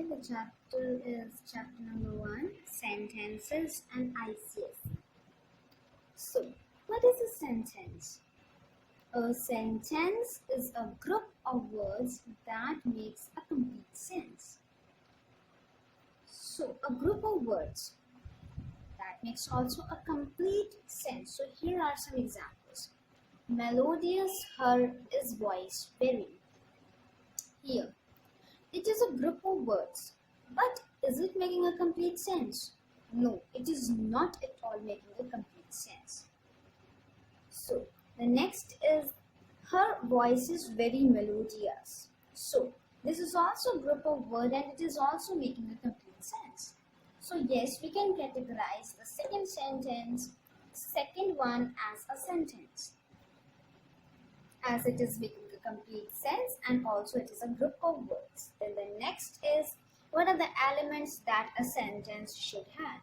The chapter is chapter number 1, Sentences and ICSE. So, what is a sentence? A sentence is a group of words that makes a complete sense. So, a group of words that makes also a complete sense. So, here are some examples. Melodious her is voice very. Here, it is a group of words, but is it making a complete sense? No, it is not at all making a complete sense. So, the next is her voice is very melodious. So, this is also a group of words and it is also making a complete sense. So, yes, we can categorize the second one as a sentence, as it is making a complete sense and also it is a group of words. Then the next is, what are the elements that a sentence should have?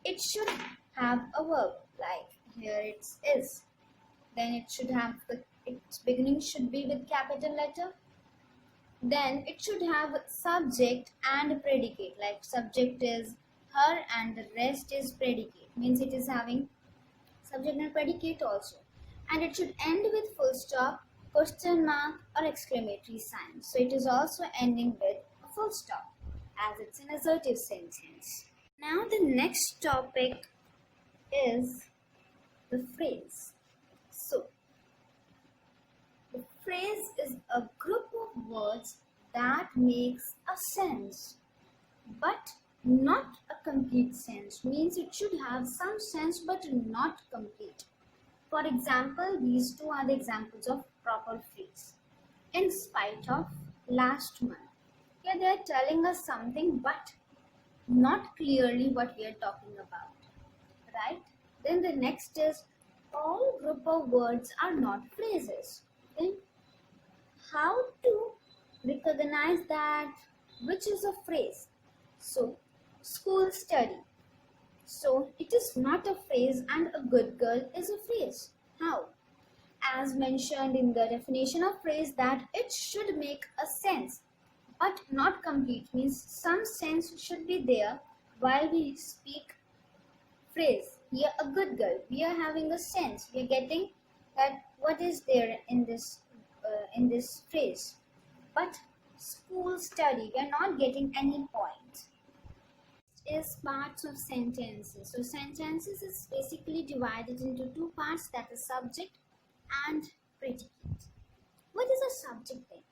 It should have a verb, like here it is. Then it should have its beginning should be with capital letter. Then it should have subject and predicate, like subject is her and the rest is predicate, means it is having subject and predicate also. And it should end with full stop, question mark or exclamatory sign. So it is also ending with a full stop, as it's an assertive sentence. Now the next topic is the phrase. So the phrase is a group of words that makes a sense, but not a complete sense, means it should have some sense but not complete. For example, these two are the examples of proper phrase. In spite of last month. Here they are telling us something but not clearly what we are talking about. Right? Then the next is, all group of words are not phrases. Then how to recognize that which is a phrase? So, school study. So, it is not a phrase and a good girl is a phrase. How? As mentioned in the definition of phrase, that it should make a sense but not complete, means some sense should be there while we speak phrase. Here a good girl, we are having a sense, we are getting that what is there in this phrase. But school study, we are not getting any point. Is parts of sentences. So sentences is basically divided into two parts, that is subject and predicate. What is a subject then?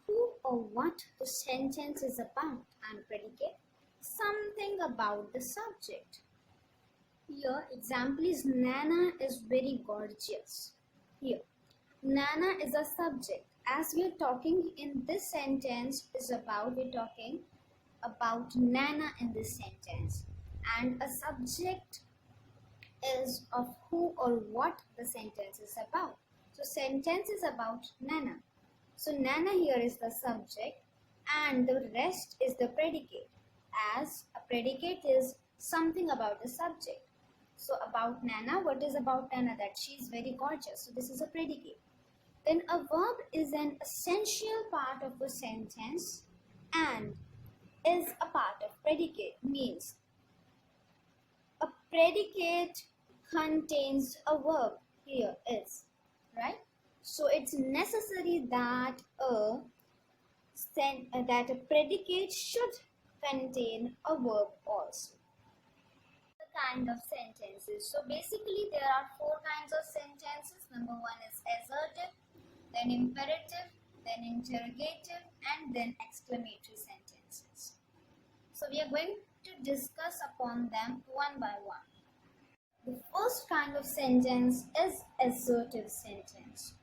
Who or what the sentence is about, and predicate, something about the subject. Here example is Nana is very gorgeous. Here Nana is a subject. As we are talking in this sentence is about, we're talking about Nana in this sentence, and a subject is of who or what the sentence is about. So sentence is about Nana. So Nana here is the subject and the rest is the predicate, as a predicate is something about the subject. So about Nana, what is about Nana? That she is very gorgeous. So this is a predicate. Then a verb is an essential part of a sentence and is a part of predicate, means a predicate contains a verb. Here is, right? So it's necessary that a predicate should contain a verb also. The kind of sentences. So basically there are four kinds of sentences. Number one is assertive, then imperative, then interrogative, and then exclamatory sentences. So we are going to discuss upon them one by one. The first kind of sentence is assertive sentence.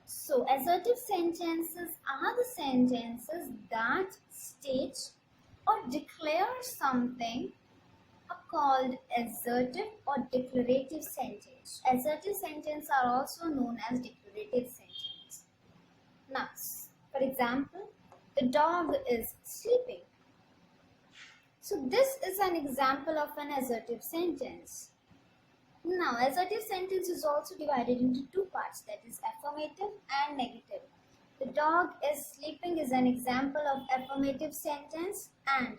So assertive sentences are the sentences that state or declare something, are called assertive or declarative sentence. Assertive sentences are also known as declarative sentence. Now, for example, the dog is sleeping. So this is an example of an assertive sentence. Now, assertive sentence is also divided into two parts, that is affirmative and negative. The dog is sleeping is an example of affirmative sentence, and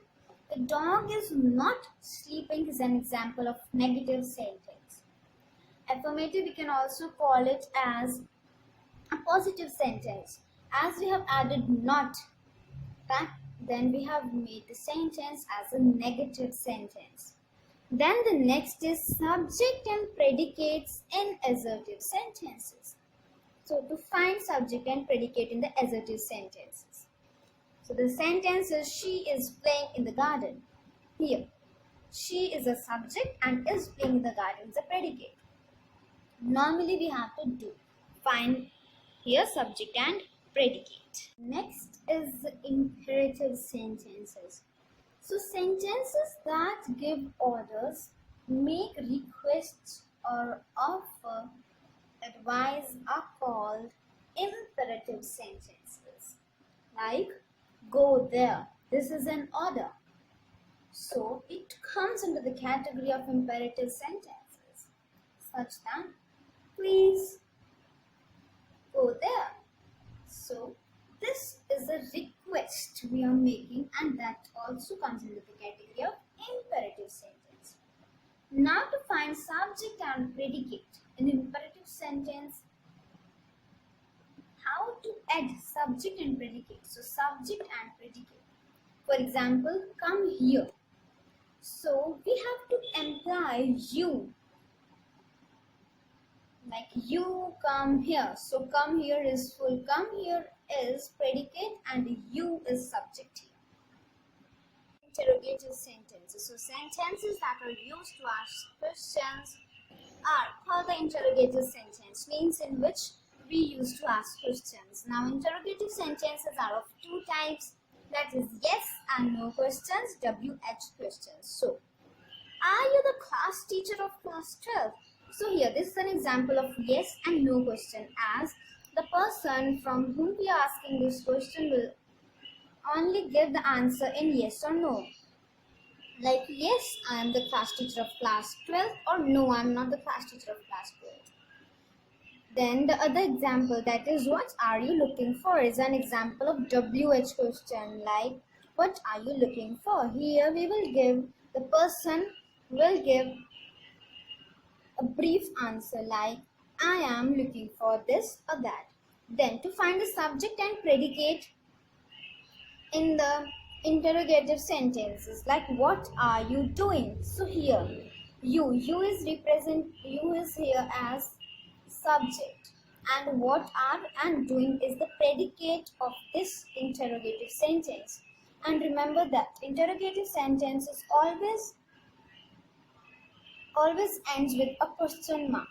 the dog is not sleeping is an example of negative sentence. Affirmative, we can also call it as a positive sentence. As we have added not, then we have made the sentence as a negative sentence. Then the next is subject and predicates in assertive sentences. So to find subject and predicate in the assertive sentences. So the sentence is she is playing in the garden. Here, she is a subject and is playing in the garden is a predicate. Normally we have to find here subject and predicate. Next is imperative sentences. So sentences that give orders, make requests, or offer advice are called imperative sentences. Like, go there. This is an order. So it comes into the category of imperative sentences, such that please go there. So this is a request we are making, and that also comes into the category of imperative sentence. Now to find subject and predicate in imperative sentence, how to add subject and predicate. So subject and predicate. For example, come here. So we have to imply you. Like you come here. So come here is full. Come here is predicate and you is subject here. Interrogative sentences. So sentences that are used to ask questions are called the interrogative sentence, means in which we use to ask questions. Now interrogative sentences are of two types, that is yes and no questions, WH questions. So, are you the class teacher of class 12? So here this is an example of yes and no question, as the person from whom we are asking this question will only give the answer in yes or no. Like yes, I am the class teacher of class 12, or no, I am not the class teacher of class 12. Then the other example, that is what are you looking for, is an example of WH question, like what are you looking for? Here we will give, the person will give a brief answer like I am looking for this or that. Then to find the subject and predicate in the interrogative sentences, like what are you doing? So here you is here as subject, and what are and doing is the predicate of this interrogative sentence. And remember that interrogative sentence is always ends with a question mark.